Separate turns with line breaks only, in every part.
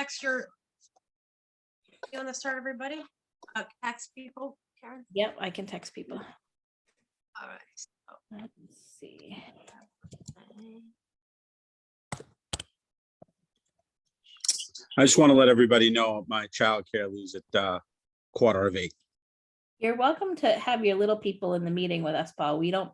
text you want to start, everybody? Text people, Karen?
Yep, I can text people.
All right. So,
Let's see.
I just want to let everybody know my childcare leaves at 7:45.
You're welcome to have your little people in the meeting with us, Paul. We won't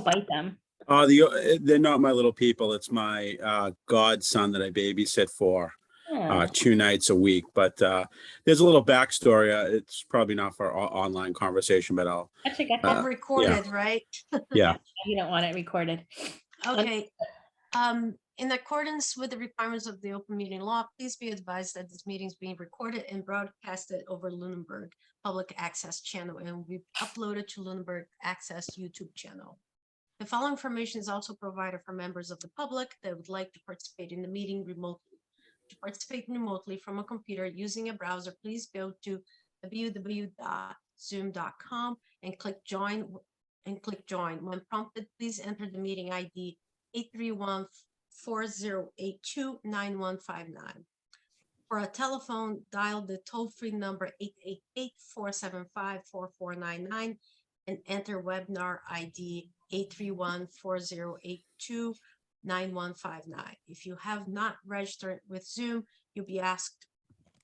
bite them.
They're not my little people. It's my godson that I babysit for
Yeah.
2 nights a week. But there's a little backstory. It's probably not for online conversation, but I'll.
all recorded, right?
Yeah.
You don't want it recorded.
Okay. In accordance with the requirements of the open meeting law, please be advised that this meeting is being recorded and broadcasted over Lunenburg Public Access Channel and will be uploaded to Lunenburg Access YouTube channel. The following information is also provided for members of the public that would like to participate in the meeting remotely. To participate remotely from a computer using a browser, please go to www.zoom.com and click join. When prompted, please enter the meeting ID 831-4082-9159. For a telephone, dial the toll-free number 888-475-4499 and enter webinar ID 831-4082-9159. If you have not registered with Zoom, you'll be asked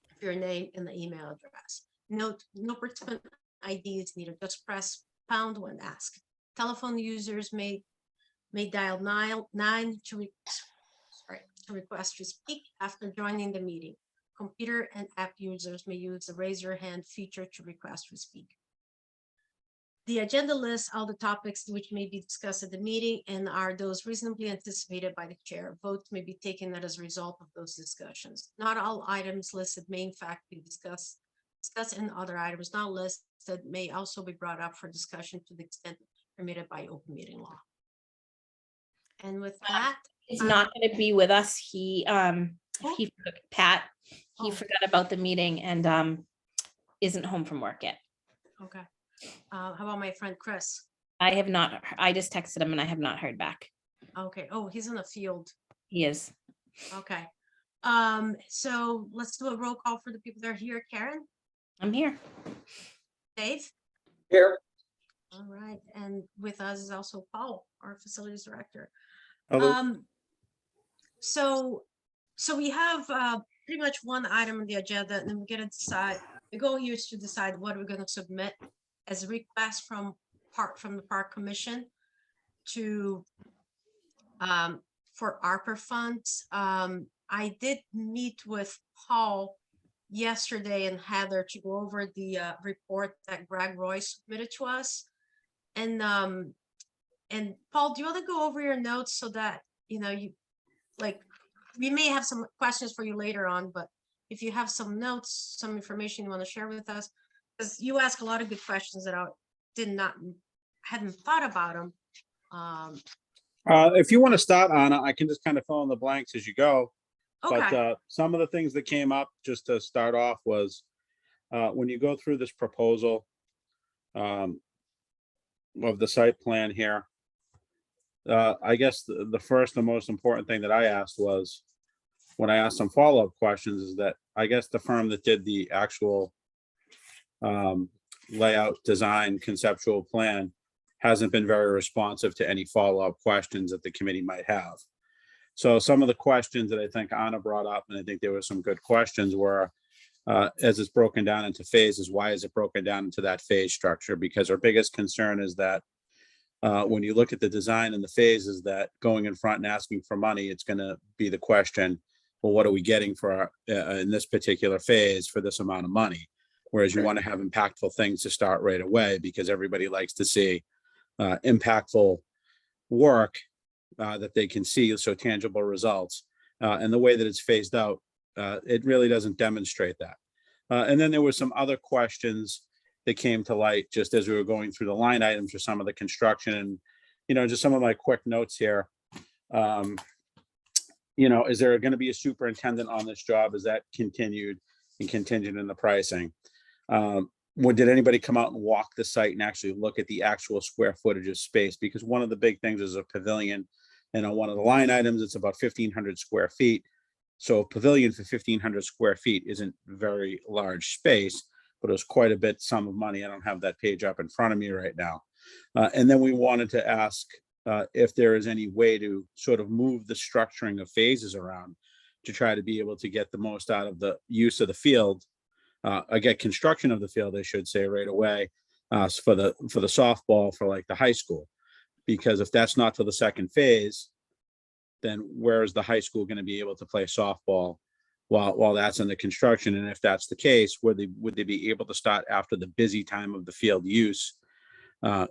for your name and the email address. Note, no participant ID is needed. Just press pound when asked. Telephone users may dial 9 to request to speak after joining the meeting. Computer and app users may use the raise your hand feature to request to speak. The agenda lists all the topics which may be discussed at the meeting and are those reasonably anticipated by the chair. Votes may be taken as a result of those discussions. Not all items listed may in fact be discussed, and other items not listed may also be brought up for discussion to the extent permitted by open meeting law. And with that,
He's not going to be with us. Pat, he
Oh.
forgot about the meeting and isn't home from work yet.
okay. How about my friend Chris?
I just texted him and I have not heard back.
Okay. Oh, he's in the field.
He is.
Okay. So let's do a roll call for the people that are here. Karen,
I'm here.
Dave.
Here.
All right. And with us is also Paul, our facilities director.
Hello.
So we have pretty much one item on the agenda, and then we're gonna decide. The goal here is to decide what we're gonna submit as a request from the park commission to for ARPA funds. I did meet with Paul yesterday and Heather to go over the report that Greg Royce submitted to us. And Paul, do you want to go over your notes so that we may have some questions for you later on, but if you have some notes, some information you want to share with us, because you ask a lot of good questions that I hadn't thought about them.
If you want to start, Anna, I can just kind of fill in the blanks as you go.
Okay.
But some of the things that came up just to start off was when you go through this proposal of the site plan here, I guess the first and most important thing that I asked was, when I asked some follow-up questions, is that I guess the firm that did the actual layout, design, conceptual plan hasn't been very responsive to any follow-up questions that the committee might have. So some of the questions that I think Anna brought up, and I think there were some good questions, were as it's broken down into phases, why is it broken down into that phase structure? Because our biggest concern is that when you look at the design and the phases, that going in front and asking for money, it's going to be the question, well, what are we getting for in this particular phase for this amount of money? Whereas you want to have impactful things to start right away, because everybody likes to see impactful work that they can see, so tangible results. And the way that it's phased out, it really doesn't demonstrate that. And then there were some other questions that came to light just as we were going through the line items for some of the construction, and just some of my quick notes here. Is there going to be a superintendent on this job? Is that continued and contingent in the pricing? Did anybody come out and walk the site and actually look at the actual square footage of space? Because one of the big things is a pavilion, and on one of the line items, it's about 1,500 square feet. So a pavilion for 1,500 square feet isn't very large space, but it was quite a bit sum of money. I don't have that page up in front of me right now. And then we wanted to ask if there is any way to sort of move the structuring of phases around to try to be able to get the most out of the use of the field, get construction of the field, I should say, right away, for the softball for like the high school. Because if that's not till the second phase, then where is the high school going to be able to play softball while that's in the construction? And if that's the case, would they be able to start after the busy time of the field use?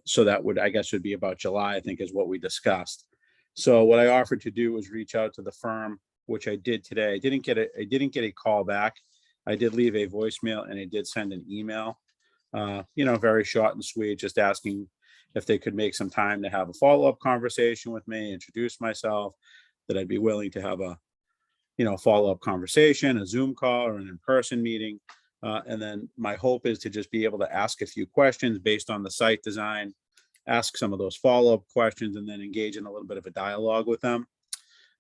So that would, I guess, would be about July, I think, is what we discussed. So what I offered to do was reach out to the firm, which I did today. I didn't get a call back. I did leave a voicemail and I did send an email, very short and sweet, just asking if they could make some time to have a follow-up conversation with me, introduce myself, that I'd be willing to have a, follow-up conversation, a Zoom call or an in-person meeting. And then my hope is to just be able to ask a few questions based on the site design, ask some of those follow-up questions, and then engage in a little bit of a dialogue with them.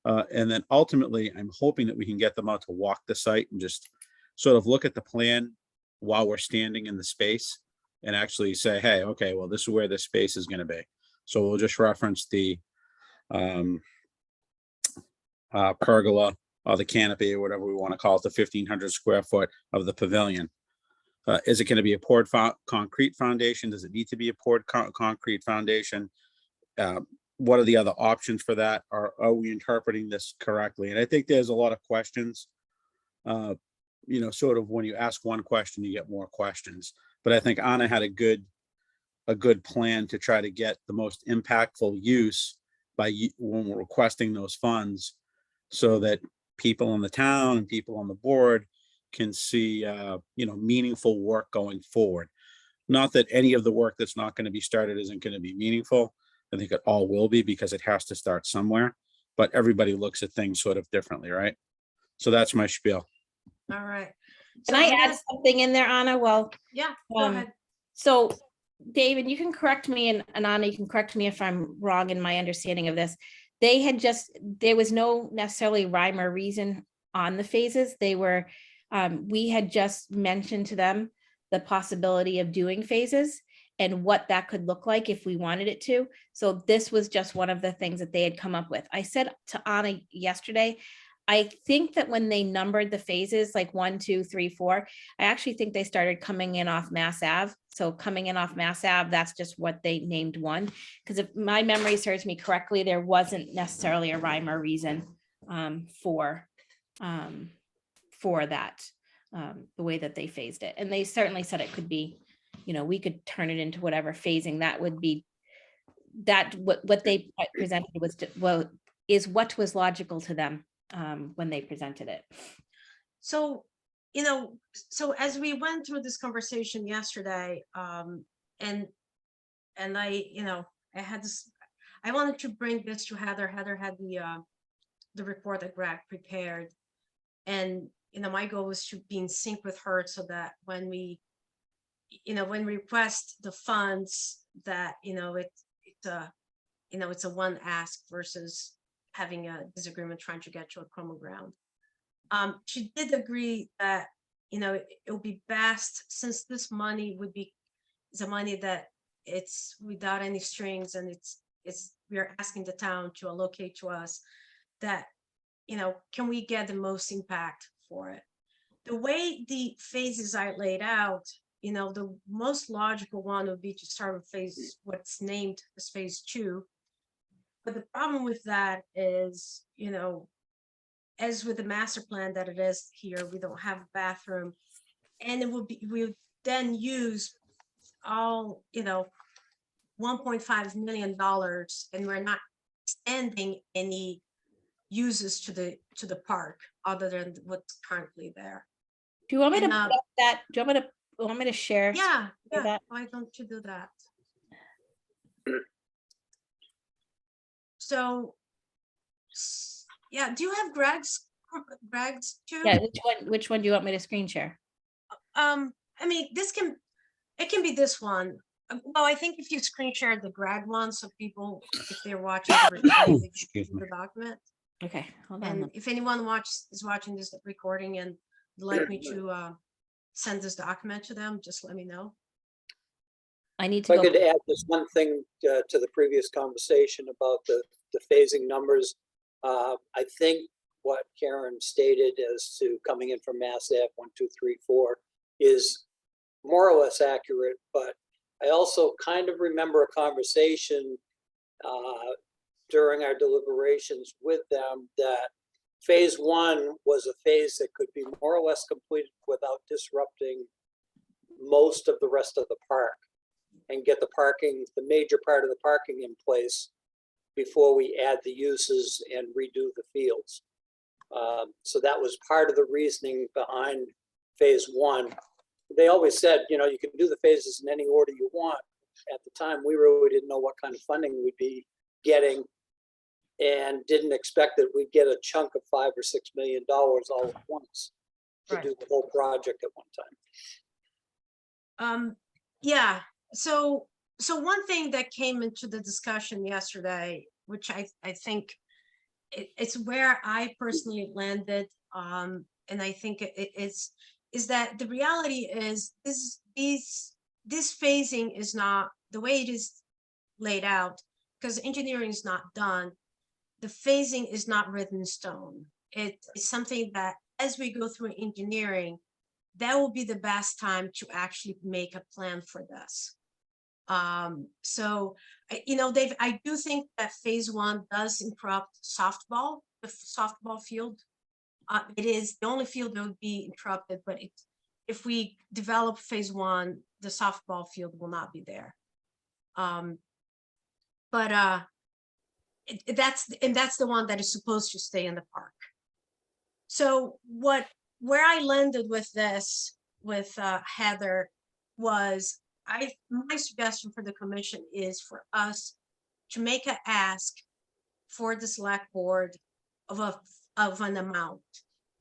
And then ultimately, I'm hoping that we can get them out to walk the site and just sort of look at the plan while we're standing in the space and actually say, hey, okay, well, this is where this space is going to be. So we'll just reference the pergola or the canopy or whatever we want to call it, the 1,500 square foot of the pavilion. Is it going to be a poured concrete foundation? Does it need to be a poured concrete foundation? What are the other options for that? Are we interpreting this correctly? And I think there's a lot of questions. Sort of when you ask one question, you get more questions. But I think Anna had a good plan to try to get the most impactful use when we're requesting those funds, so that people in the town and people on the board can see, meaningful work going forward. Not that any of the work that's not going to be started isn't going to be meaningful. I think it all will be, because it has to start somewhere, but everybody looks at things sort of differently, right? So that's my spiel.
All right.
Can
So
I
I'm
add
gonna-
something in there, Anna? Well,
Yeah, go ahead.
so David, you can correct me, and Anna, you can correct me if I'm wrong in my understanding of this. There was no necessarily rhyme or reason on the phases. We had just mentioned to them the possibility of doing phases and what that could look like if we wanted it to. So this was just one of the things that they had come up with. I said to Anna yesterday, I think that when they numbered the phases, like 1, 2, 3, 4, I actually think they started coming in off Mass Ave. So coming in off Mass Ave, that's just what they named one. Because if my memory serves me correctly, there wasn't necessarily a rhyme or reason for that, the way that they phased it. And they certainly said it could be, we could turn it into whatever phasing that would be. That what they presented is what was logical to them when they presented it.
So, so as we went through this conversation yesterday, and I had this, I wanted to bring this to Heather. Heather had the report that Greg prepared, and my goal was to be in sync with her, so that when we request the funds, that it's a one ask versus having a disagreement trying to get to a common ground. She did agree that it would be best, since this money is a money that it's without any strings, and we are asking the town to allocate to us, that can we get the most impact for it? The way the phases are laid out, the most logical one would be to start with what's named as phase 2. But the problem with that is, as with the master plan that it is here, we don't have a bathroom, and we would then use all, $1.5 million, and we're not extending any uses to the park other than what's currently there.
Do you want me to
And,
put up that? Do you want me to share?
Yeah,
for that?
why don't you do that? So, yeah, do you have Greg's too?
Yeah, which one do you want me to screen share?
I mean, it can be this one. Well, I think if you screen share the Greg one, so people, if they're watching the recording, they can
Excuse
see
me.
the document.
Okay, hold on.
And if anyone is watching this recording and would like me to send this document to them, just let me know.
I need
If
to
I
go.
could add just one thing to the previous conversation about the phasing numbers. I think what Karen stated as to coming in from Mass Ave 1, 2, 3, 4 is more or less accurate, but I also kind of remember a conversation during our deliberations with them that phase 1 was a phase that could be more or less completed without disrupting most of the rest of the park and get the major part of the parking in place before we add the uses and redo the fields. So that was part of the reasoning behind phase 1. They always said, you can do the phases in any order you want. At the time, we really didn't know what kind of funding we'd be getting and didn't expect that we'd get a chunk of $5 or $6 million all at once to
Right.
do the whole project at one time.
Yeah, so one thing that came into the discussion yesterday, which I think it's where I personally landed, and I think is that the reality is this phasing is not the way it is laid out, because engineering is not done. The phasing is not written in stone. It is something that as we go through engineering, that will be the best time to actually make a plan for this. So, Dave, I do think that phase 1 does interrupt softball, the softball field. It is the only field that would be interrupted, but if we develop phase 1, the softball field will not be there. That's the one that is supposed to stay in the park. So where I landed with this, with Heather, was my suggestion for the commission is for us to make an ask for the select board of an amount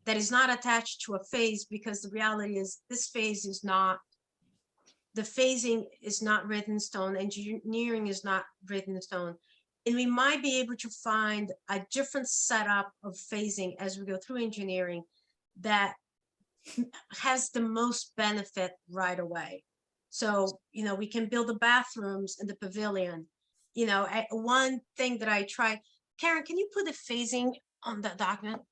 that is not attached to a phase, because the reality is the phasing is not written in stone, engineering is not written in stone. And we might be able to find a different setup of phasing as we go through engineering that has the most benefit right away. So, we can build the bathrooms in the pavilion. One thing that I tried, Karen, can you put the phasing on that document?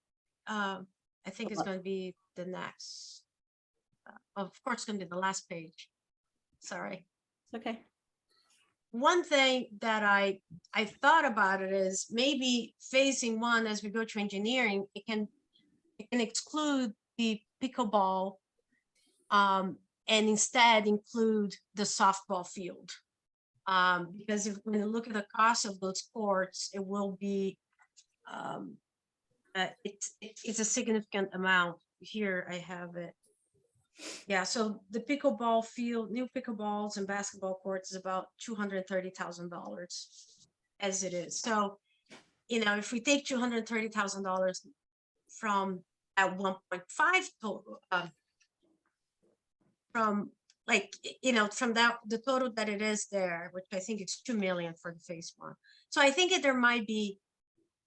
I think it's going to be the next. Of course, it's going to be the last page. Sorry.
Okay.
One thing that I thought about it is maybe phasing 1 as we go to engineering, it can exclude the pickleball, and instead include the softball field. Because when you look at the cost of those courts, it will be it's a significant amount. Here I have it. Yeah, so the pickleball field, new pickleballs and basketball courts is about $230,000 as it is. So, if we take $230,000 from at 1.5 total, from the total that it is there, which I think it's 2 million for the phase 1. So I think that there might be,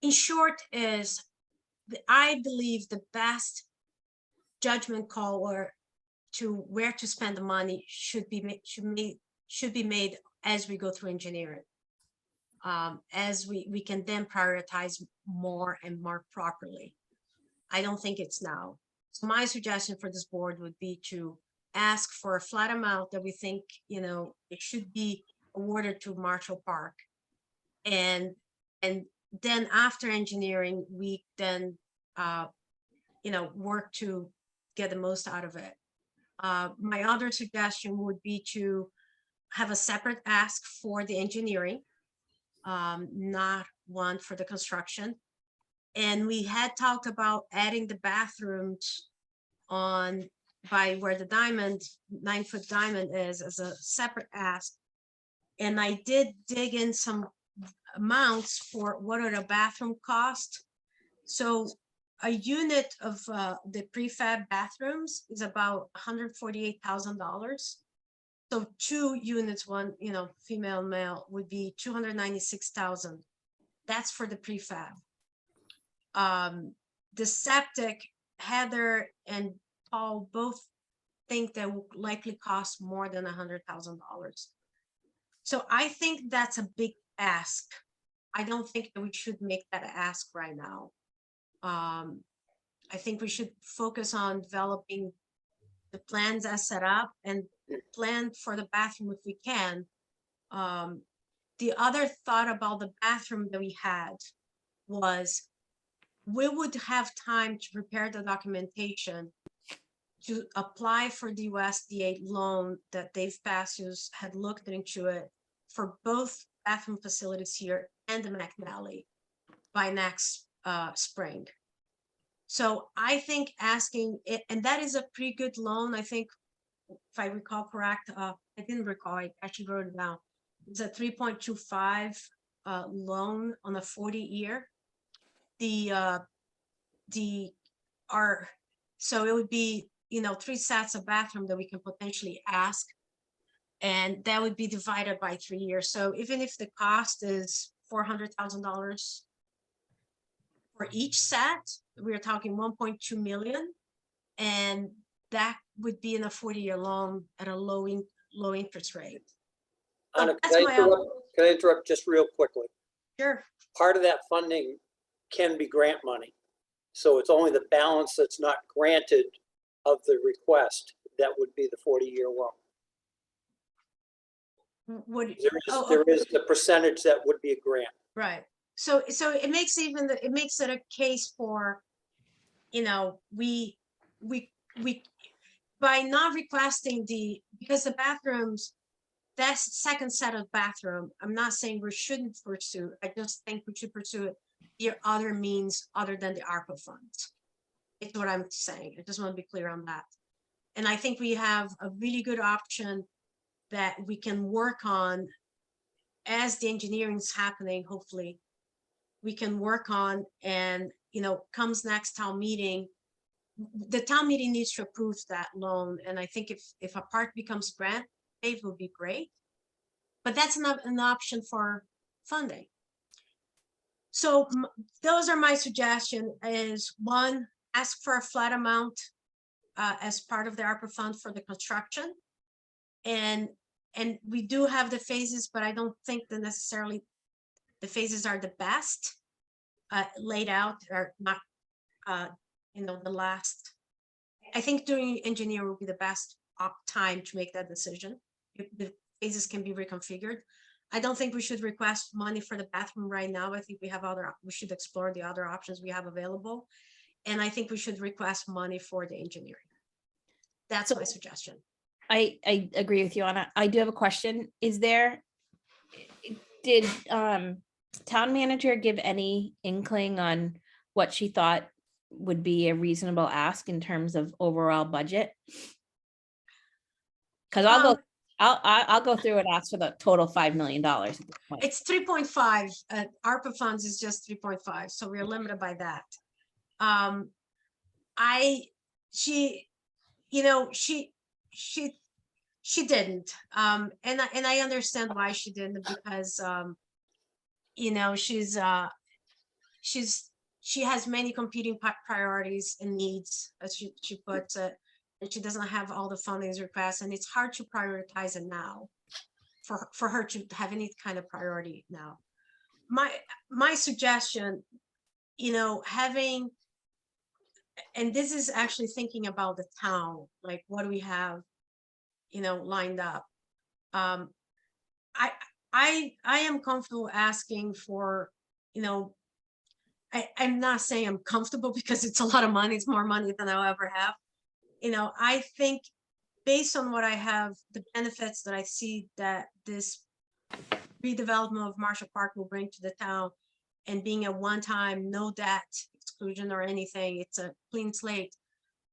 in short, I believe the best judgment call or to where to spend the money should be made as we go through engineering. As we can then prioritize more and more properly. I don't think it's now. So my suggestion for this board would be to ask for a flat amount that we think, it should be awarded to Marshall Park. And then after engineering, we then, work to get the most out of it. My other suggestion would be to have a separate ask for the engineering, not one for the construction. And we had talked about adding the bathrooms by where the 9-foot diamond is as a separate ask. And I did dig in some amounts for what are the bathroom costs. So a unit of the prefab bathrooms is about $148,000. So 2 units, one, female, male, would be $296,000. That's for the prefab. The septic, Heather and Paul both think that will likely cost more than $100,000. So I think that's a big ask. I don't think that we should make that ask right now. I think we should focus on developing the plans as set up and plan for the bathroom if we can. The other thought about the bathroom that we had was we would have time to prepare the documentation to apply for the USDA loan that Dave Passios had looked into it for both bathroom facilities here and the McNally by next spring. So I think asking it, and that is a pretty good loan. I think, if I recall correct, I didn't recall, I actually wrote it down. It's a 3.25 loan on a 40-year. So it would be, 3 sets of bathroom that we can potentially ask. And that would be divided by 3 years. So even if the cost is $400,000 for each set, we're talking 1.2 million. And that would be in a 40-year loan at a low interest rate.
Anna,
that's my
can I interrupt just real quickly?
Sure.
Part of that funding can be grant money. So it's only the balance that's not granted of the request that would be the 40-year loan. There is the percentage that would be a grant.
Right. So it makes it a case for, we by not requesting because the bathrooms, that's second set of bathroom. I'm not saying we shouldn't pursue. I just think we should pursue it via other means other than the ARPA funds. It's what I'm saying. I just want to be clear on that. And I think we have a really good option that we can work on as the engineering is happening. Hopefully we can work on, and comes next town meeting, the town meeting needs to approve that loan. And I think if a part becomes grant, it would be great, but that's not an option for funding. So those are my suggestion is, one, ask for a flat amount as part of the ARPA fund for the construction. And we do have the phases, but I don't think that necessarily the phases are the best laid out, or not, the last. I think doing engineer will be the best time to make that decision. If the phases can be reconfigured. I don't think we should request money for the bathroom right now. I think we should explore the other options we have available. And I think we should request money for the engineering. That's my suggestion.
I agree with you, Anna. I do have a question. Did town manager give any inkling on what she thought would be a reasonable ask in terms of overall budget? Because I'll go through and ask for the total $5 million.
It's 3.5. ARPA funds is just 3.5, so we're limited by that. She didn't, and I understand why she didn't, because she has many competing priorities and needs, as she puts it, and she doesn't have all the fundings requests, and it's hard to prioritize it now for her to have any kind of priority now. My suggestion, having, and this is actually thinking about the town, like what do we have lined up. I am comfortable asking for, I'm not saying I'm comfortable because it's a lot of money. It's more money than I'll ever have. I think based on what I have, the benefits that I see that this redevelopment of Marshall Park will bring to the town, and being a one-time, no debt exclusion or anything, it's a clean slate.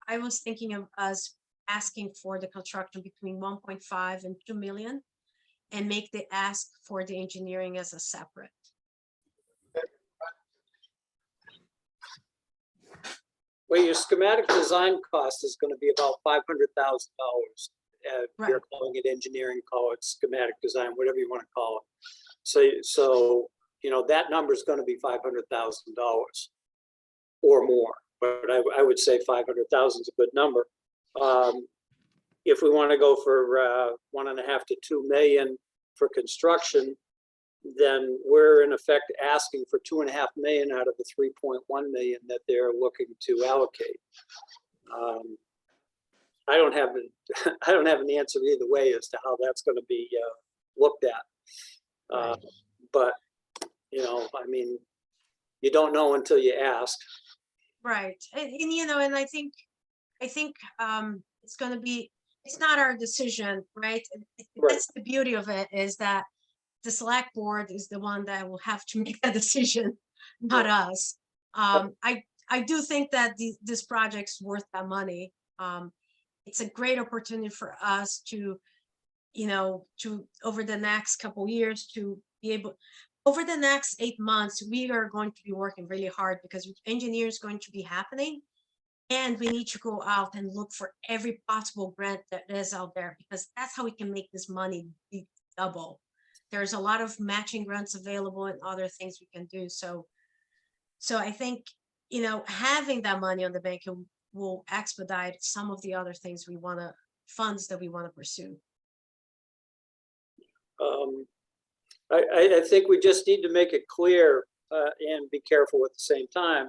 I was thinking of us asking for the construction between 1.5 and 2 million, and make the ask for the engineering as a separate.
Well, your schematic design cost is going to be about $500,000.
Right.
You're calling it engineering, call it schematic design, whatever you want to call it. So that number is going to be $500,000. or more, but I would say 500,000 is a good number. If we want to go for 1.5 to 2 million for construction, then we're in effect asking for 2.5 million out of the 3.1 million that they're looking to allocate. I don't have I don't have an answer either way as to how that's going to be looked at.
Right.
But you know, I mean, you don't know until you ask.
Right, and you know, and I think it's gonna be, it's not our decision, right?
Right.
That's the beauty of it, is that the select board is the one that will have to make that decision, not us. I do think that this project's worth that money. It's a great opportunity for us to, you know, to over the next couple years to be able, over the next 8 months, we are going to be working really hard because engineers going to be happening. And we need to go out and look for every possible grant that is out there, because that's how we can make this money be double. There's a lot of matching grants available and other things we can do. So I think, you know, having that money on the bank will expedite some of the other things we want to, funds that we want to pursue.
I think we just need to make it clear and be careful at the same time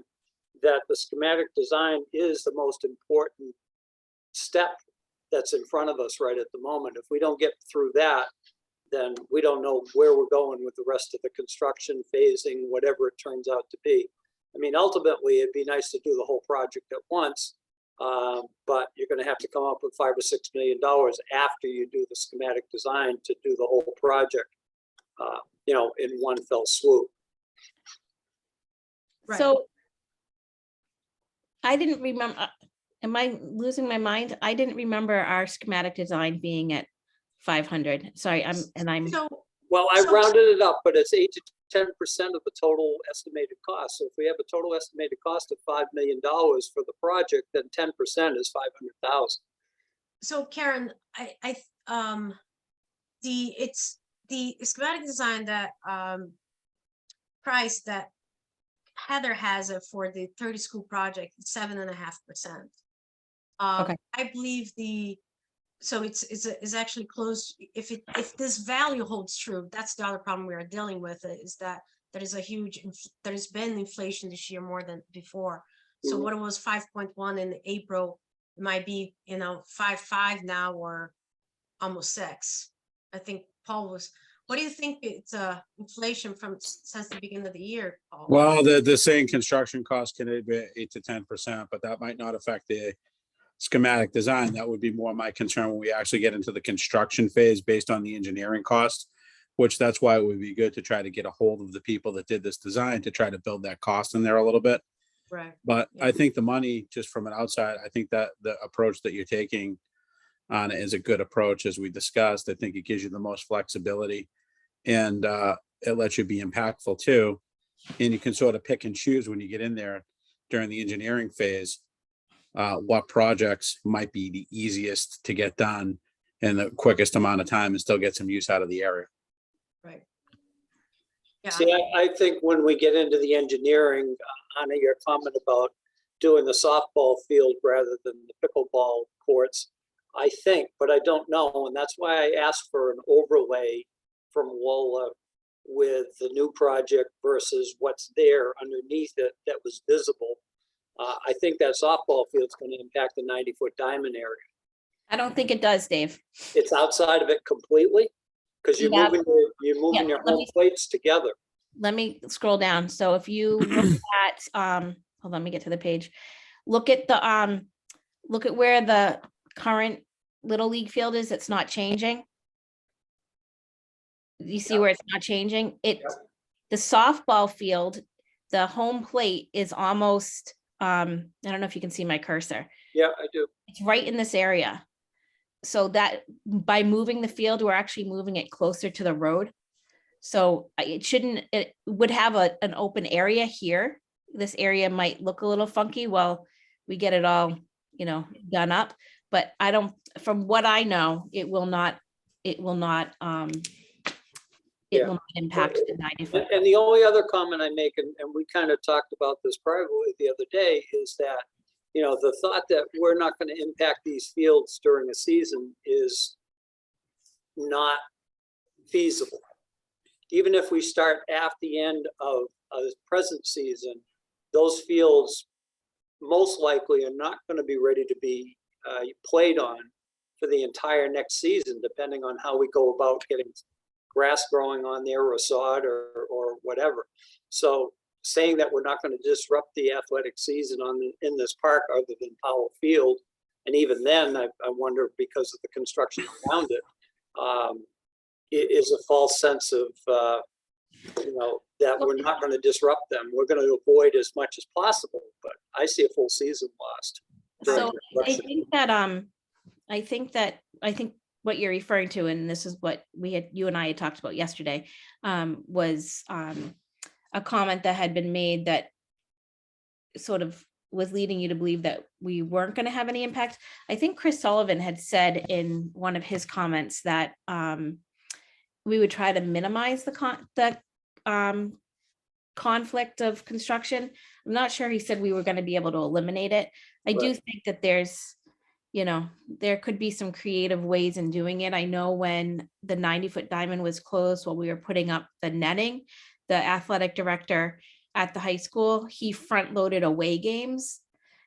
that the schematic design is the most important step that's in front of us right at the moment. If we don't get through that, then we don't know where we're going with the rest of the construction phasing, whatever it turns out to be. I mean, ultimately, it'd be nice to do the whole project at once, but you're going to have to come up with $5 or $6 million after you do the schematic design to do the whole project, you know, in one fell swoop.
Right.
So I didn't remember, am I losing my mind? I didn't remember our schematic design being at 500. Sorry, I'm
So,
Well, I
So-
rounded it up, but it's 8 to 10% of the total estimated cost. So if we have a total estimated cost of $5 million for the project, then 10% is 500,000.
so Karen, it's the schematic design that, price that Heather has it for the 30 school project, 7.5%.
Okay.
I believe so it's actually close. If this value holds true, that's the other problem we are dealing with, is that there is a huge, there's been inflation this year more than before. So
Mhm.
what it was 5.1 in April, it might be, you know, 5.5 now, or almost 6. I think Paul was, what do you think it's inflation since the beginning of the year, Paul?
Well, the same construction cost can be 8 to 10%, but that might not affect the schematic design. That would be more my concern when we actually get into the construction phase based on the engineering cost, which that's why it would be good to try to get a hold of the people that did this design to try to build that cost in there a little bit.
Right.
But
Yeah.
I think the money, just from an outside, I think that the approach that you're taking on it is a good approach, as we discussed. I think it gives you the most flexibility, and it lets you be impactful too. And you can sort of pick and choose when you get in there during the engineering phase, what projects might be the easiest to get done in the quickest amount of time and still get some use out of the area.
Right. Yeah.
See, I think when we get into the engineering, Anna, your comment about doing the softball field rather than the pickleball courts, I think, but I don't know. And that's why I asked for an overlay from WOLA with the new project versus what's there underneath it that was visible. I think that softball field's going to impact the 90-foot diamond area.
I don't think it does, Dave.
It's outside of it completely because you're
Yeah.
moving your
let
home
me-
plates together.
Let me scroll down. So if you look at, hold on, let me get to the page. Look at where the current Little League field is. It's not changing. You see where it's not changing? The softball field, the home plate is almost, I don't know if you can see my cursor.
Yeah, I do.
It's right in this area. So that by moving the field, we're actually moving it closer to the road. So it would have an open area here. This area might look a little funky while we get it all, you know, done up. But from what I know, it will not it
Yeah.
will not impact the 90-foot.
And the only other comment I make, and we kind of talked about this privately the other day, is that, you know, the thought that we're not going to impact these fields during a season is not feasible. Even if we start at the end of a present season, those fields most likely are not going to be ready to be played on for the entire next season, depending on how we go about getting grass growing on there or sod or whatever. So saying that we're not going to disrupt the athletic season in this park other than Powell Field, and even then, I wonder, because of the construction around it, it is a false sense of, you know, that we're not going to disrupt them. We're going to avoid as much as possible, but I see a full season lost. during
So I
construction.
think that I think what you're referring to, and this is what you and I had talked about yesterday, was a comment that had been made that sort of was leading you to believe that we weren't going to have any impact. I think Chris Sullivan had said in one of his comments that we would try to minimize the conflict of construction. I'm not sure he said we were going to be able to eliminate it. I do think that there's, you know, there could be some creative ways in doing it. I know when the 90-foot diamond was closed while we were putting up the netting, the athletic director at the high school, he front loaded away games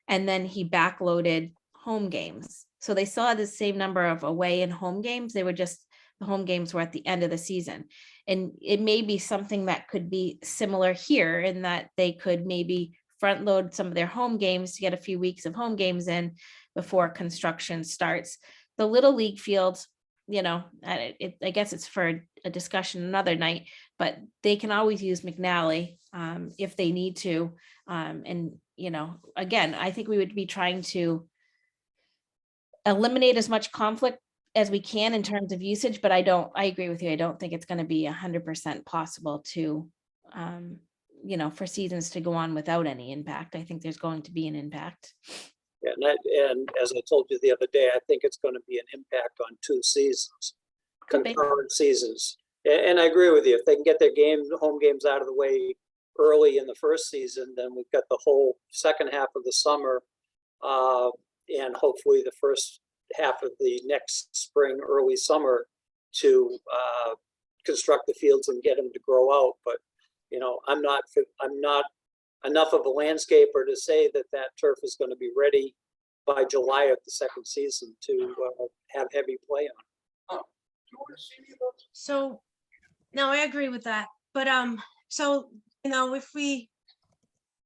and then he backloaded home games. So they still had the same number of away and home games. They were just, the home games were at the end of the season. And it may be something that could be similar here in that they could maybe front load some of their home games to get a few weeks of home games in before construction starts. The Little League field, you know, I guess it's for a discussion another night, but they can always use McNally if they need to. And, you know, again, I think we would be trying to eliminate as much conflict as we can in terms of usage, but I agree with you. I don't think it's going to be 100% possible to, you know, for seasons to go on without any impact. I think there's going to be an impact.
Yeah, and as I told you the other day, I think it's going to be an impact on 2 seasons,
Could be.
concurrent seasons. And I agree with you. If they can get their home games out of the way early in the first season, then we've got the whole second half of the summer, and hopefully the first half of the next spring, early summer, to construct the fields and get them to grow out. But you know, I'm not enough of a landscaper to say that turf is going to be ready by July of the second season to have heavy play on.
So, no, I agree with that, but, so, you know, if we,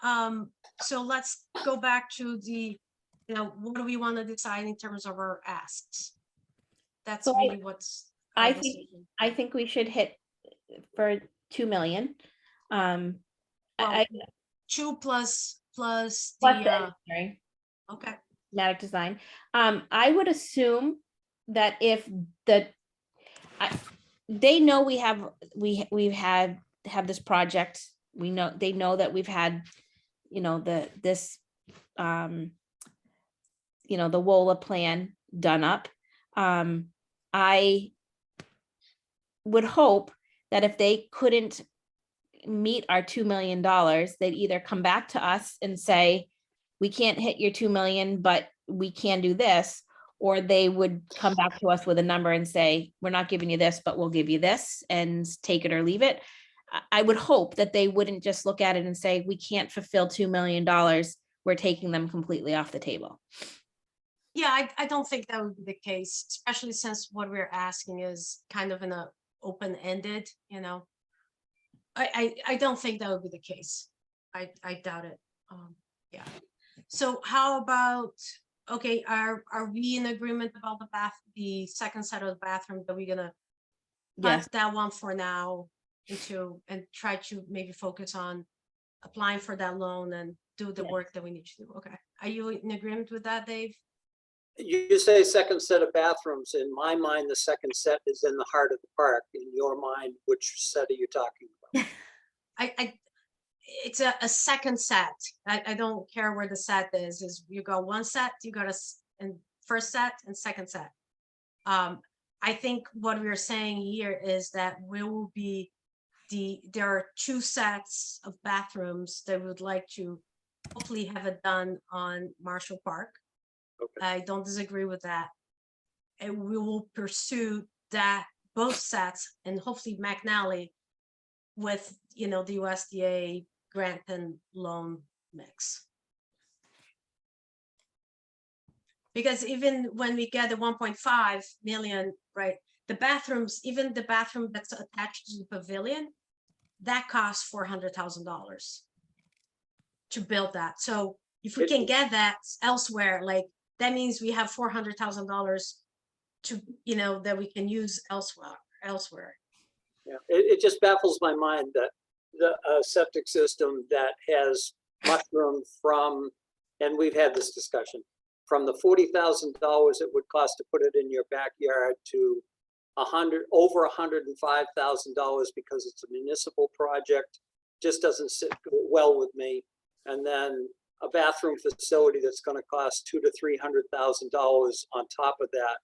so let's go back to the, you know, what do we want to decide in terms of our asks? That's
So
really what's. our
I think,
decision.
I think we should hit for 2 million. I
2 plus
plus
the,
the engineering,
okay,
schematic design. I would assume that if they know we have this project, they know that we've had, you know, this you know, the WOLA plan done up. I would hope that if they couldn't meet our $2 million, they'd either come back to us and say, we can't hit your 2 million, but we can do this, or they would come back to us with a number and say, we're not giving you this, but we'll give you this and take it or leave it. I would hope that they wouldn't just look at it and say, we can't fulfill $2 million. We're taking them completely off the table.
yeah, I don't think that would be the case, especially since what we're asking is kind of in a open-ended, you know. I don't think that would be the case. I doubt it. Yeah. So how about, okay, are we in agreement about the second set of the bathroom that we're gonna
Yes,
punt that one for now and try to maybe focus on applying for that loan and do the
Yes.
work that we need to do? Okay. Are you in agreement with that, Dave?
You say second set of bathrooms. In my mind, the second set is in the heart of the park. In your mind, which set are you talking about?
It's a second set. I don't care where the set is you got one set, you got and first set and second set. I I think what we're saying here is that we will be there are 2 sets of bathrooms that we would like to hopefully have it done on Marshall Park.
Okay.
I don't disagree with that. And we will pursue that, both sets, and hopefully McNally with, you know, the USDA grant and loan mix. Because even when we get the 1.5 million, right, the bathrooms, even the bathroom that's attached to the pavilion, that costs $400,000 to build that. So if we can get that elsewhere, like, that means we have $400,000 to, you know, that we can use elsewhere.
Yeah, it just baffles my mind that the septic system that has mushroomed from, and we've had this discussion, from the $40,000 it would cost to put it in your backyard to over $105,000 because it's a municipal project, just doesn't sit well with me. And then a bathroom facility that's going to cost $200,000 to $300,000 on top of that.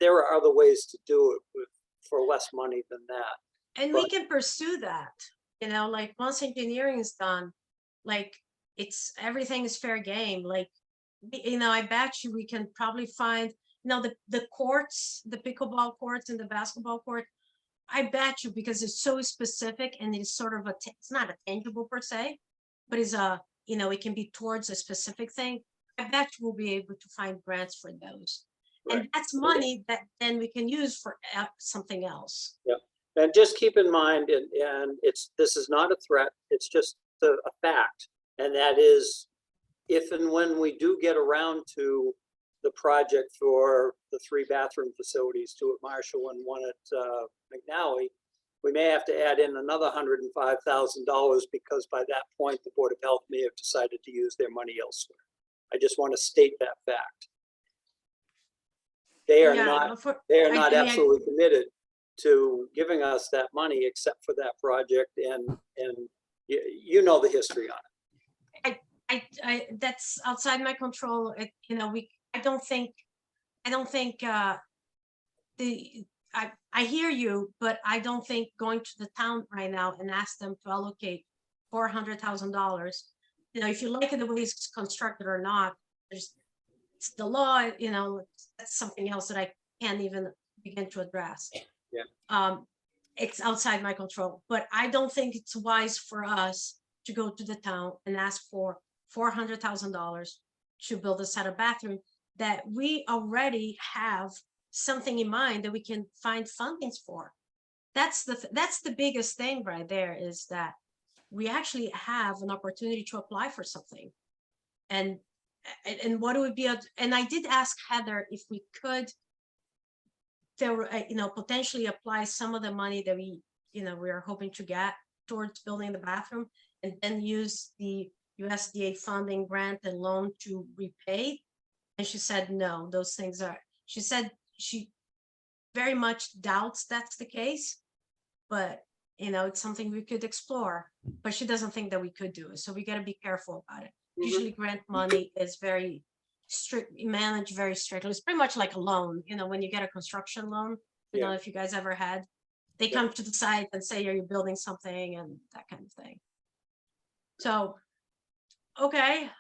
There are other ways to do it for less money than that.
And we can pursue that, you know, like once engineering is done, like everything is fair game. Like, you know, I bet you we can probably find, you know, the courts, the pickleball courts and the basketball court. I bet you, because it's so specific and it's sort of it's not a tangible per se, but it's you know, it can be towards a specific thing. I bet you we'll be able to find grants for those.
Right.
And that's money that then we can use for something else.
Yeah, and just keep in mind, and this is not a threat, it's just a fact. And that is, if and when we do get around to the project for the 3 bathroom facilities, 2 at Marshall and 1 at McNally, we may have to add in another $105,000 because by that point, the Board of Health may have decided to use their money elsewhere. I just want to state that fact. They are not absolutely committed to giving us that money except for that project, and you know the history on it.
I that's outside my control. You know, I don't think I hear you, but I don't think going to the town right now and ask them to allocate $400,000. You know, if you like it the way it's constructed or not, it's the law, you know, that's something else that I can't even begin to address.
Yeah.
It's outside my control, but I don't think it's wise for us to go to the town and ask for $400,000 to build a set of bathroom that we already have something in mind that we can find fundings for. That's the biggest thing right there, is that we actually have an opportunity to apply for something. And what it would be, and I did ask Heather if we could, you know, potentially apply some of the money that we are hoping to get towards building the bathroom, and then use the USDA funding grant and loan to repay. And she said, no, those things are, she said she very much doubts that's the case, but you know, it's something we could explore, but she doesn't think that we could do it. So we got to be careful about it. Usually grant money is very strict, managed very strictly. It's pretty much like a loan. You know, when you get a construction loan, I don't know if you guys ever had, they come to the site and say, are you building something, and that kind of thing. So, okay.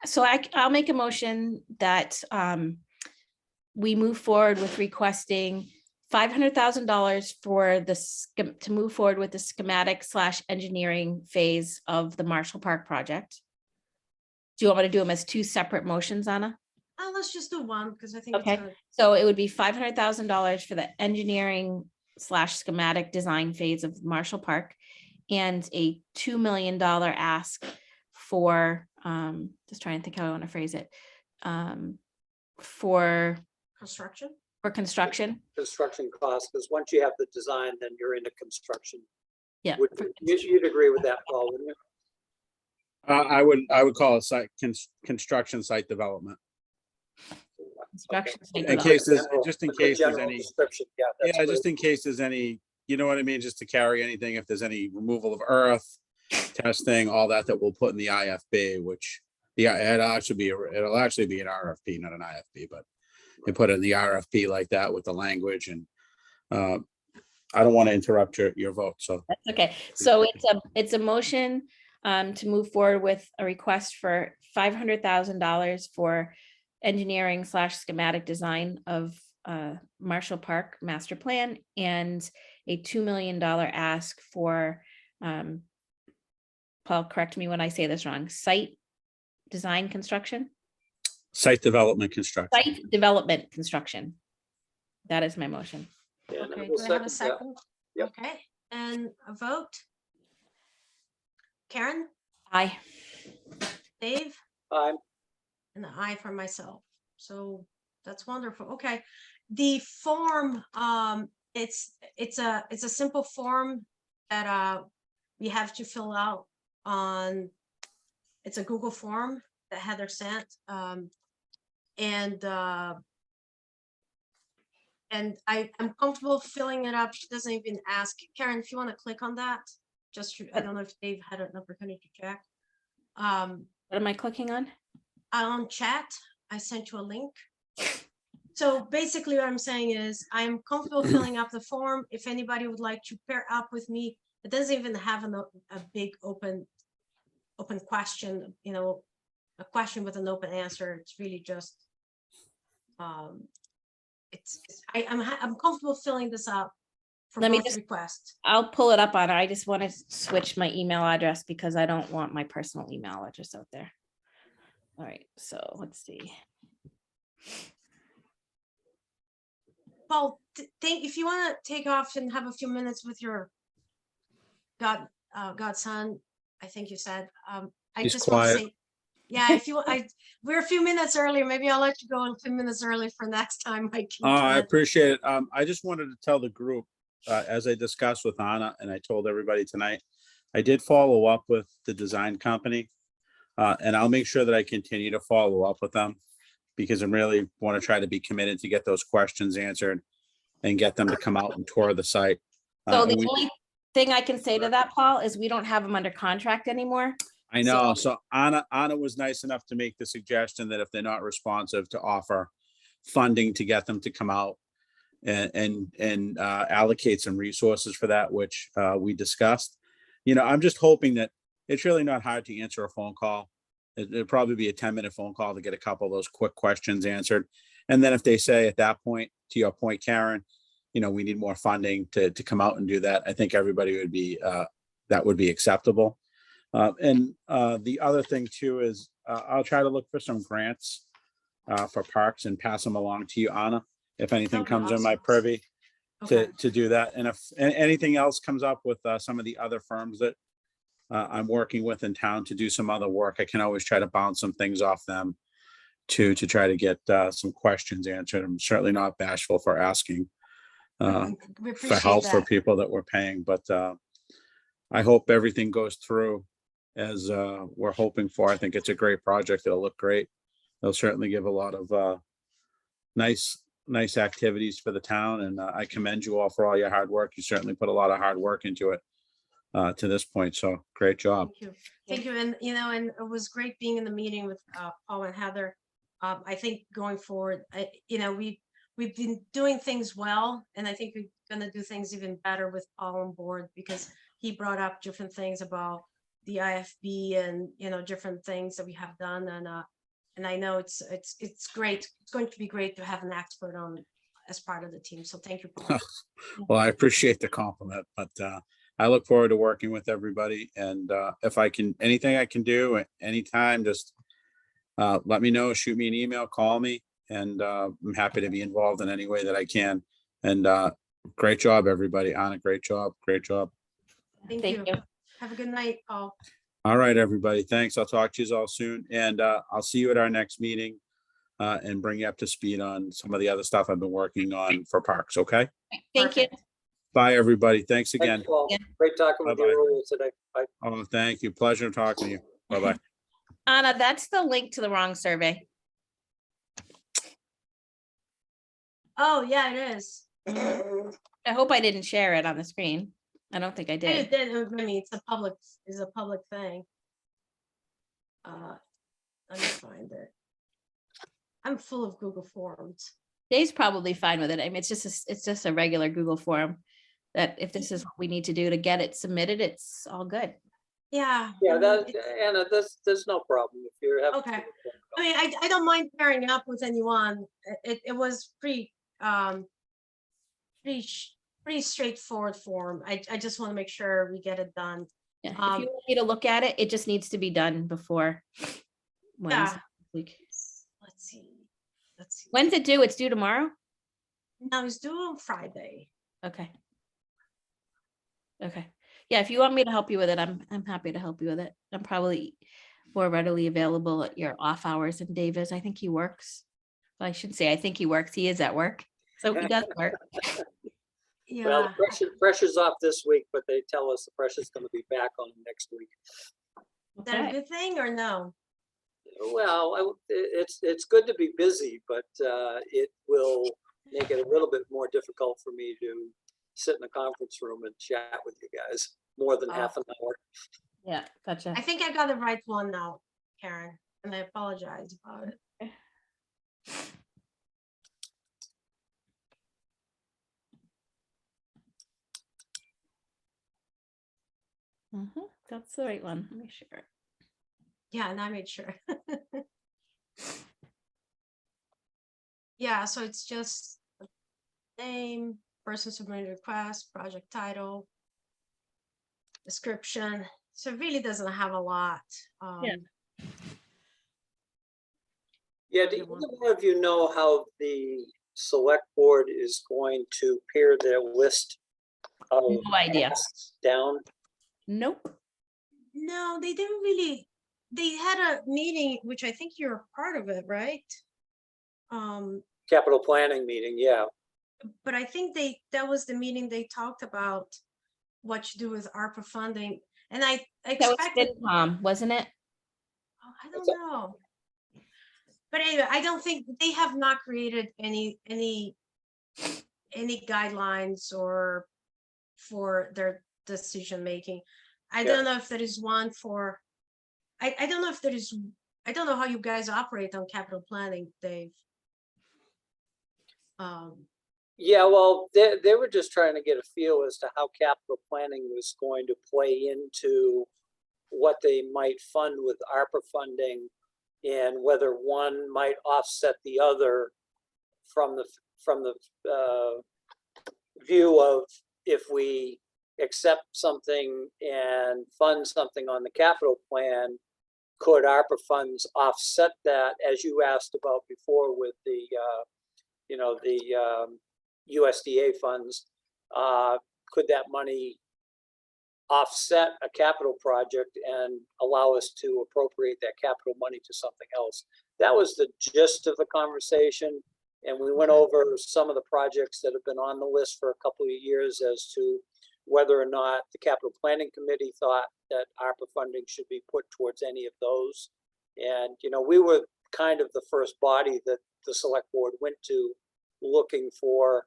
So I'll make a motion that we move forward with requesting $500,000 for to move forward with the schematic / engineering phase of the Marshall Park project. Do you want me to do them as 2 separate motions, Anna?
Let's just do one, because I think
Okay.
it's
So it would be $500,000 for the engineering / schematic design phase of Marshall Park, and a $2 million ask for, just trying to think how I want to phrase it, for
construction.
construction.
Construction costs, because once you have the design, then you're into construction.
Yeah.
You'd agree with that, Paul, wouldn't you?
I would call it construction site development.
Construction.
Okay.
In case there's, just in
That's a
case there's
general
any,
description. Yeah, that's
yeah,
great.
just in case there's any, you know what I mean? Just to carry anything, if there's any removal of earth, testing, all that we'll put in the IFB, which it'll actually be an RFP, not an IFB, but they put it in the RFP like that with the language and I don't want to interrupt your vote, so.
That's okay. So it's a motion to move forward with a request for $500,000 for engineering / schematic design of Marshall Park master plan and a $2 million ask for Paul, correct me when I say this wrong, site design construction,
Site development construction.
site development construction. That is my motion.
Yeah, and I
Okay,
will
do I have a
second that.
second?
Yep.
Okay, and a vote? Karen,
Aye.
Dave,
I'm,
and an aye for myself. So that's wonderful. Okay. The form, it's a simple form that we have to fill out on, it's a Google form that Heather sent. And I'm comfortable filling it up. She doesn't even ask. Karen, if you want to click on that, I don't know if Dave had an opportunity to check.
What am I clicking on?
On chat, I sent you a link. So basically what I'm saying is I'm comfortable filling up the form. If anybody would like to pair up with me, it doesn't even have a big open question, you know, a question with an open answer. It's really just, I'm comfortable filling this up for
Let me
both
just-
requests.
I'll pull it up on it. I just want to switch my email address because I don't want my personal email address out there. All right, so let's see.
Paul, if you want to take off and have a few minutes with your godson, I think you said, I
He's
just want to
quiet.
say, yeah, if you, we're a few minutes earlier, maybe I'll let you go a few minutes early for next time.
I
can.
appreciate it. I just wanted to tell the group, as I discussed with Anna and I told everybody tonight, I did follow up with the design company. And I'll make sure that I continue to follow up with them because I really want to try to be committed to get those questions answered and get them to come out and tour the site.
So
And
the
we-
only thing I can say to that, Paul, is we don't have them under contract anymore.
I know. So Anna was nice enough to make the suggestion that if they're not responsive, to offer funding to get them to come out and allocate some resources for that, which we discussed. You know, I'm just hoping that it's really not hard to answer a phone call. It'd probably be a 10-minute phone call to get a couple of those quick questions answered. And then if they say at that point, to your point, Karen, you know, we need more funding to come out and do that, I think everybody would be, that would be acceptable. And the other thing too is I'll try to look for some grants for parks and pass them along to you, Anna, if anything
That'd be
comes in my
awesome.
privy
Okay.
to do that. And if anything else comes up with some of the other firms that I'm working with in town to do some other work, I can always try to bounce some things off them to try to get some questions answered. I'm certainly not bashful for asking
We
for
appreciate
help for
that.
people that we're paying, but I hope everything goes through as we're hoping for. I think it's a great project. It'll look great. It'll certainly give a lot of nice activities for the town, and I commend you all for all your hard work. You certainly put a lot of hard work into it to this point, so great job.
Thank you. Thank you. And, you know, and it was great being in the meeting with Paul and Heather. I think going forward, you know, we've been doing things well, and I think we're gonna do things even better with Paul on board because he brought up different things about the IFB and, you know, different things that we have done. And I know it's great. It's going to be great to have an expert on as part of the team. So thank you, Paul.
Well, I appreciate the compliment, but I look forward to working with everybody. And if I can, anything I can do at any time, just let me know, shoot me an email, call me, and I'm happy to be involved in any way that I can. And great job, everybody. Anna, great job. Great job.
Thank
Thank
you.
you.
Have a good night, Paul.
All right, everybody. Thanks. I'll talk to you all soon. And I'll see you at our next meeting and bring you up to speed on some of the other stuff I've been working on for parks. Okay.
Thank you.
Perfect.
Bye, everybody. Thanks again.
thanks, Paul.
Yeah.
Great talking with you
Bye-bye.
earlier today. Bye.
Oh, thank you. Pleasure talking to you. Bye-bye.
Anna, that's the link to the wrong survey.
Oh, yeah, it is.
I hope I didn't share it on the screen. I don't think I
Yeah, you
did.
did. I mean, it's a public thing. Let me find it. I'm full of Google Forms.
Dave's probably fine with it. I mean, it's just a regular Google form that if this is what we need to do to get it submitted, it's all good.
Yeah.
Yeah,
I mean,
that,
it-
Anna, there's no problem if you're having.
Okay. I mean, I don't mind pairing up with anyone. It was pretty straightforward form. I just want to make sure we get it done.
Yeah, if
Um,
you want me to look at it, it just needs to be done before Wednesday. week.
Let's see.
When's it due? It's due tomorrow?
Now it's due on Friday.
Okay. Okay. Yeah, if you want me to help you with it, I'm happy to help you with it. I'm probably more readily available at your off hours than Dave is. I think he works. Well, I shouldn't say I think he works. He is at work. So he does work.
Well,
Yeah.
the pressure's off this week, but they tell us the pressure's gonna be back on next week.
Is that a
Okay.
good thing or no?
Well, it's good to be busy, but it will make it a little bit more difficult for me to sit in a conference room and chat with you guys more than half an hour.
Yeah, gotcha.
I think I got the right one now, Karen, and I apologize about it.
That's the right one. Let me sure.
Yeah, and I made sure. Yeah, so it's just the name, person submitting request, project title, description. So it really doesn't have a lot.
Yeah.
Yeah, do either one of you know how the select board is going to pare their list of
No idea.
tasks down?
Nope.
No, they didn't really, they had a meeting, which I think you're a part of it, right?
Capital planning meeting, yeah.
But I think that was the meeting they talked about what to do with ARPA funding. And I
That was
expected,
FinCom, wasn't it?
oh, I don't know. But anyway, I don't think they have not created any guidelines or for their decision making. I
Yeah.
don't know if there is one for, I don't know if there is, I don't know how you guys operate on capital planning, Dave.
Yeah, well, they were just trying to get a feel as to how capital planning was going to play into what they might fund with ARPA funding and whether one might offset the other from the view of if we accept something and fund something on the capital plan, could ARPA funds offset that, as you asked about before with the USDA funds? Could that money offset a capital project and allow us to appropriate that capital money to something else? That was the gist of the conversation. And we went over some of the projects that have been on the list for a couple of years as to whether or not the capital planning committee thought that ARPA funding should be put towards any of those. And, we were kind of the first body that the select board went to looking for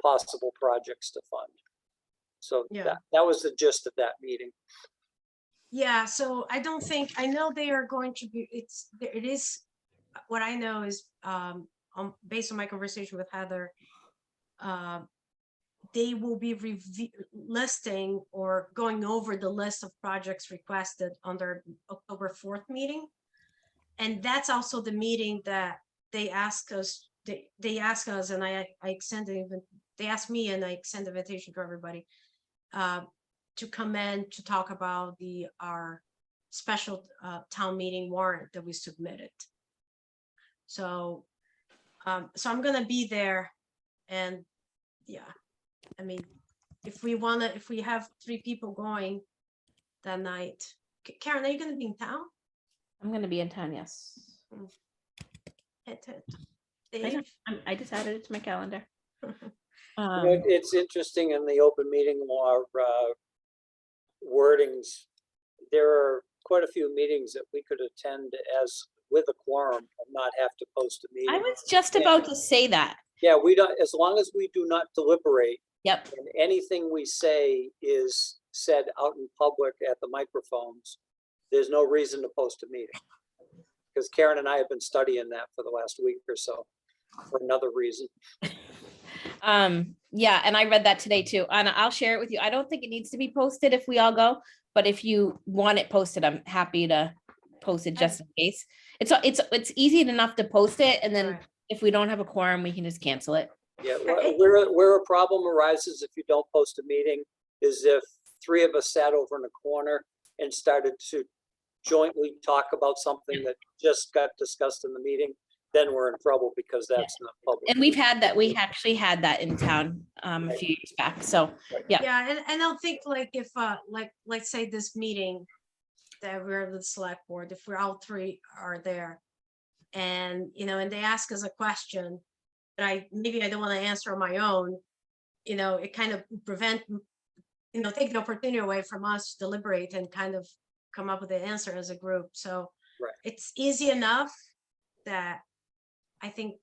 possible projects to fund. So
Yeah.
that was the gist of that meeting.
Yeah, so I don't think, I know they are going to be, it is, what I know is, based on my conversation with Heather, they will be listing or going over the list of projects requested on their October 4th meeting. And that's also the meeting that they ask us, they ask us, and I extended, they asked me and I extended invitation to everybody to come in to talk about our special town meeting warrant that we submitted. So, so I'm gonna be there, and yeah, I mean, if we have 3 people going that night, Karen, are you gonna be in town?
I'm gonna be in town, yes.
Dave?
I just added it to my calendar.
It's interesting in the open meeting law wordings. There are quite a few meetings that we could attend as with a quorum and not have to post a
I
meeting.
was just about to say that.
Yeah, we don't, as long as we do not deliberate
Yep.
and anything we say is said out in public at the microphones, there's no reason to post a meeting. Because Karen and I have been studying that for the last week or so. for another reason.
Yeah, and I read that today too, and I'll share it with you. I don't think it needs to be posted if we all go, but if you want it posted, I'm happy to post it just in case. It's easy enough to post it, and then
Right.
if we don't have a quorum, we can just cancel it.
Yeah,
I-
where a problem arises if you don't post a meeting is if three of us sat over in a corner and started to jointly talk about something that just got discussed in the meeting, then we're in trouble because that's not public.
And we actually had that in town a few years back, so, yeah.
Yeah, and I'll think like if, like, let's say this meeting that we're the select board, if we're all three are there. And, and they ask us a question that maybe I don't want to answer on my own, it kind of take the opportunity away from us to deliberate and kind of come up with the answer as a group. So
Right.
it's easy enough that I think,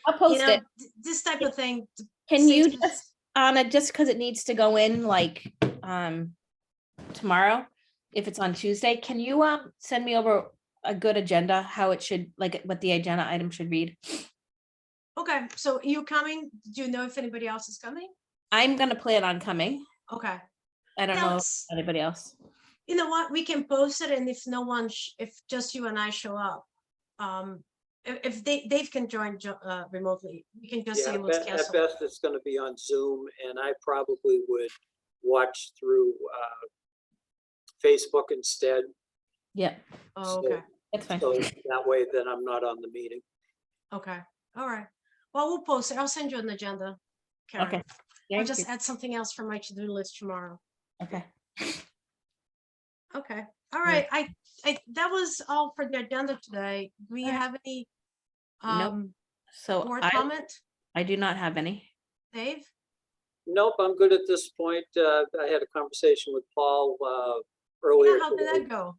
I'll post it.
this type of thing.
Can you
saves us-
just, Anna, just because it needs to go in like tomorrow, if it's on Tuesday, can you send me over a good agenda, how it should, like what the agenda item should read?
Okay, so you coming? Do you know if anybody else is coming?
I'm gonna plan on coming.
Okay.
I don't
Yeah,
know
let's-
anybody else.
You know what, we can post it, and if no one, if just you and I show up, if Dave can join remotely, we can just
Yeah,
say let's
at
cancel.
best, it's gonna be on Zoom, and I probably would watch through Facebook instead.
Yeah,
Oh,
so-
okay,
that's fine.
So that way, then I'm not on the meeting.
okay, all right. Well, we'll post it. I'll send you an agenda, Karen.
Okay.
I'll
Thank
just
you.
add something else for my to-do list tomorrow.
Okay.
Okay, all right. That was all for the agenda today. Do we
All right.
have any
Nope. So
board
I
comment,
do not have any.
Dave?
Nope, I'm good at this point. I had a conversation with Paul earlier
Yeah, how did
today.
that go?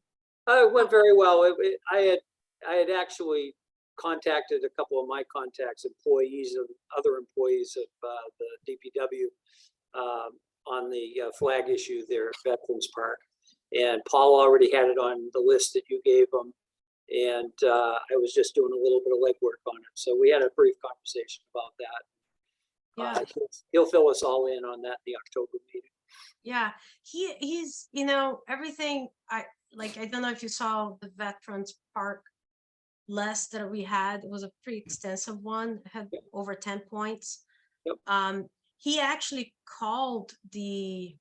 It went very well. I had actually contacted a couple of my contacts, employees of other employees of the DPW on the flag issue there at Veterans Park. And Paul already had it on the list that you gave him. And I was just doing a little bit of legwork on it. So we had a brief conversation about that.
Yeah.
He'll fill us all in on that in the October meeting.
Yeah, he's, everything, I don't know if you saw the Veterans Park list that we had. It was a pretty extensive one, it had over 10 points.
Yep.
He actually called the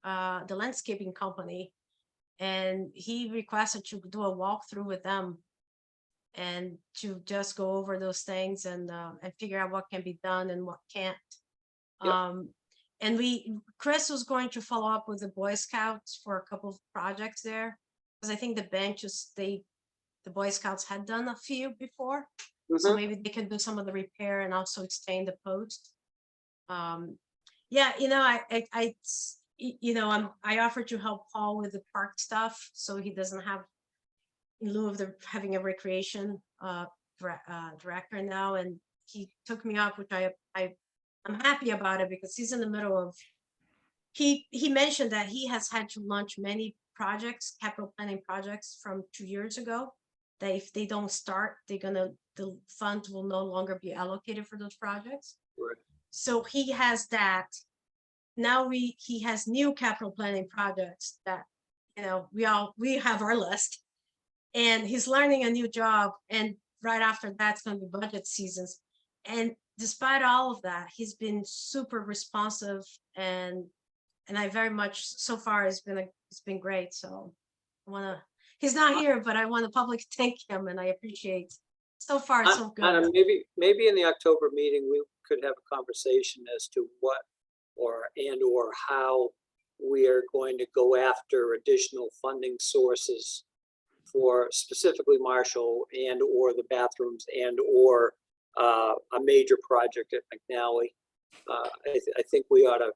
landscaping company, and he requested to do a walkthrough with them and to just go over those things and figure out what can be done and what can't.
Yep.
And Chris was going to follow up with the Boy Scouts for a couple of projects there, because I think the benches, the Boy Scouts had done a few before, so
Mhm.
maybe they can do some of the repair and also extend the post. Yeah, I offered to help Paul with the park stuff, so he doesn't have, in lieu of having a recreation director now, and he took me up, which I'm happy about it, because he's in the middle of, he mentioned that he has had to launch many projects, capital planning projects from 2 years ago, that if they don't start, the funds will no longer be allocated for those projects.
Right.
So he has that. Now he has new capital planning projects that, we have our list, and he's learning a new job, and right after that's going to be budget seasons. And despite all of that, he's been super responsive, and I very much, so far, it's been great. So he's not here, but I want to publicly thank him, and I appreciate, so far it's so
Anna,
good.
maybe in the October meeting, we could have a conversation as to what or how we are going to go after additional funding sources for specifically Marshall and or the bathrooms and or a major project at McNally. I think we ought to,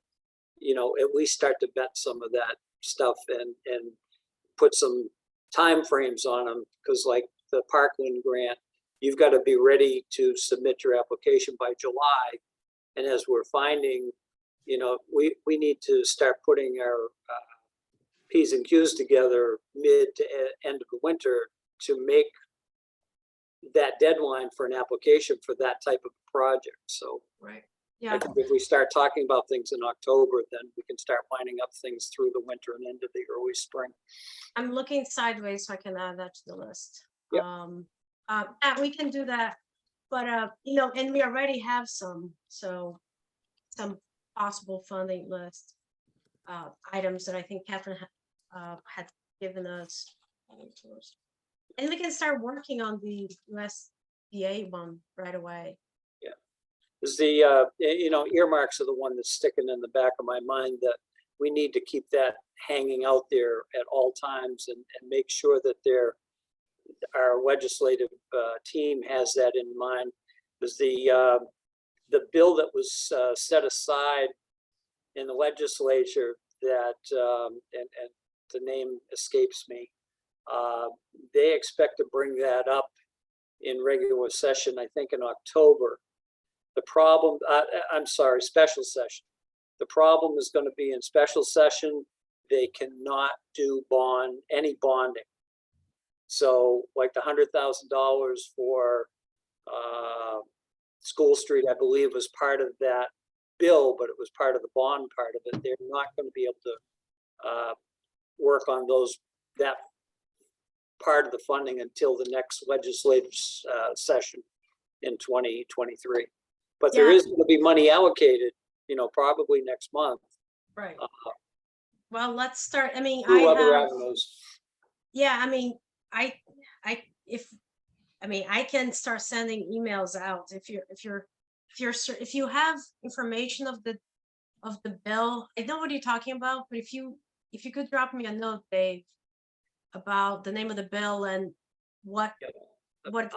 at least start to vet some of that stuff and put some timeframes on them, because like the Parkland grant, you've got to be ready to submit your application by July. And as we're finding, we need to start putting our P's and Q's together mid to end of the winter to make, that deadline for an application for that type of project. So
Right.
I
Yeah,
think if we start talking about things in October, then we can start lining up things through the winter and into the early spring.
I'm looking sideways so I can add that to the list.
Yep.
Yeah, we can do that. But, you know, and we already have some possible funding list items that I think Catherine had given us. And we can start working on the USDA one right away.
Is the, you know, earmarks are the one that's sticking in the back of my mind, that we need to keep that hanging out there at all times and make sure that our legislative team has that in mind. Because the bill that was set aside in the legislature that, and the name escapes me, they expect to bring that up in regular session, I think in October. The problem, I'm sorry, special session. The problem is going to be in special session, they cannot do any bonding. So like the $100,000 for School Street, I believe was part of that bill, but it was part of the bond part of it. They're not going to be able to work on that part of the funding until the next legislative session in 2023. But there
Yeah.
is going to be money allocated, you know, probably next month.
Right. Well, let's start. I mean,
Through other
I have,
avenues.
yeah, I mean, I can start sending emails out if you have information of the bill. I know what you're talking about, but if you could drop me a note, Dave, about the name of the bill and what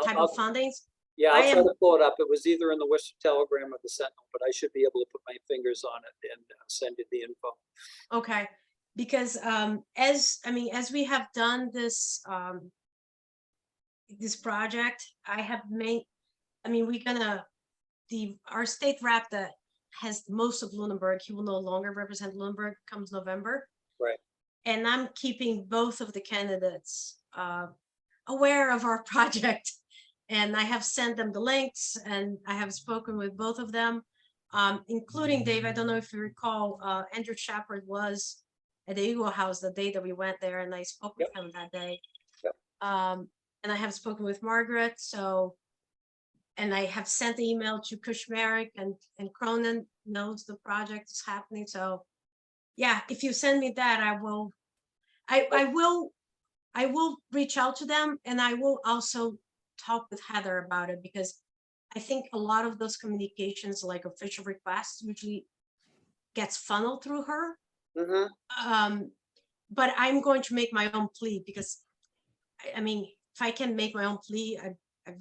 type of fundings.
Yeah,
I
I'll try
am-
to pull it up. It was either in the Worcester Telegram or the Sentinel, but I should be able to put my fingers on it and send you the info.
Okay, because as we have done this project, our state rep that has most of Lunenburg, he will no longer represent Lunenburg comes November.
Right.
And I'm keeping both of the candidates aware of our project. And I have sent them the links and I have spoken with both of them, including Dave. I don't know if you recall, Andrew Shepard was at the Eagle House the day that we went there, and I spoke with him that day.
Yep.
And I have spoken with Margaret, and I have sent the email to Kushmerik, and Cronin knows the project is happening. So yeah, if you send me that, I will reach out to them, and I will also talk with Heather about it, because I think a lot of those communications, like official requests, usually gets funneled through her.
Mm-hmm.
But I'm going to make my own plea, because I mean, if I can make my own plea, I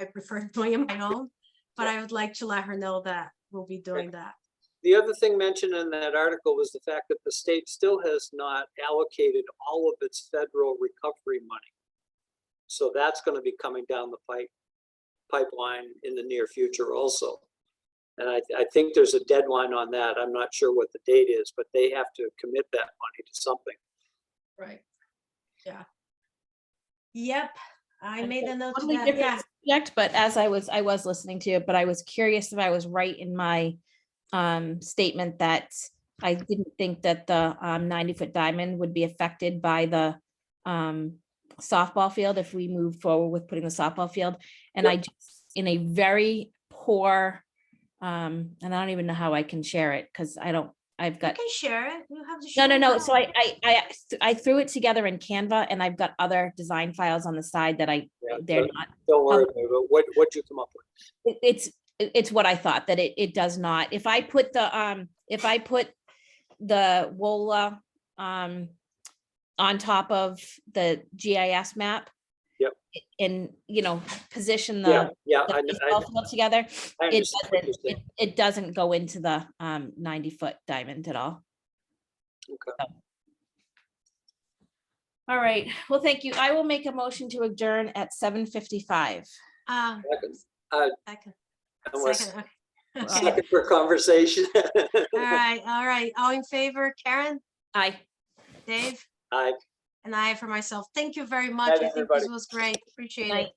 prefer doing it my own, but I would like to let her know that we'll be doing that.
The other thing mentioned in that article was the fact that the state still has not allocated all of its federal recovery money. So that's going to be coming down the pipeline in the near future also. And I think there's a deadline on that. I'm not sure what the date is, but they have to commit that money to something.
Right. Yeah. Yep. I made a note to
Totally
that.
different
Yeah.
subject, but as I was listening to it, but I was curious if I was right in my statement that I didn't think that the 90-foot diamond would be affected by the softball field if we move forward with putting the softball field. And I just, in a very poor, and I don't even know how I can share it, because I've
You
got,
can share it. You have to
no,
share
no,
it
no.
now.
So I threw it together in Canva, and I've got other design files on the side that
Yeah,
they're not.
Don't worry about it. What'd you come up with?
It's what I thought, that it does not. If I put the WOLA on top of the GIS map.
Yep.
And, position
Yeah,
the
I
baseball field together,
I
it
understand what you're
doesn't,
saying.
it doesn't go into the 90-foot diamond at all.
Okay.
So. All right, well, thank you. I will make a motion to adjourn at 7:55.
Second.
Second.
Unless-
Second. Okay.
Second for conversation.
All right. All in favor, Karen,
Aye.
Dave,
Aye.
and I for myself. Thank you very much.
Night,
I think
everybody.
this was great. Appreciate
Night.
it.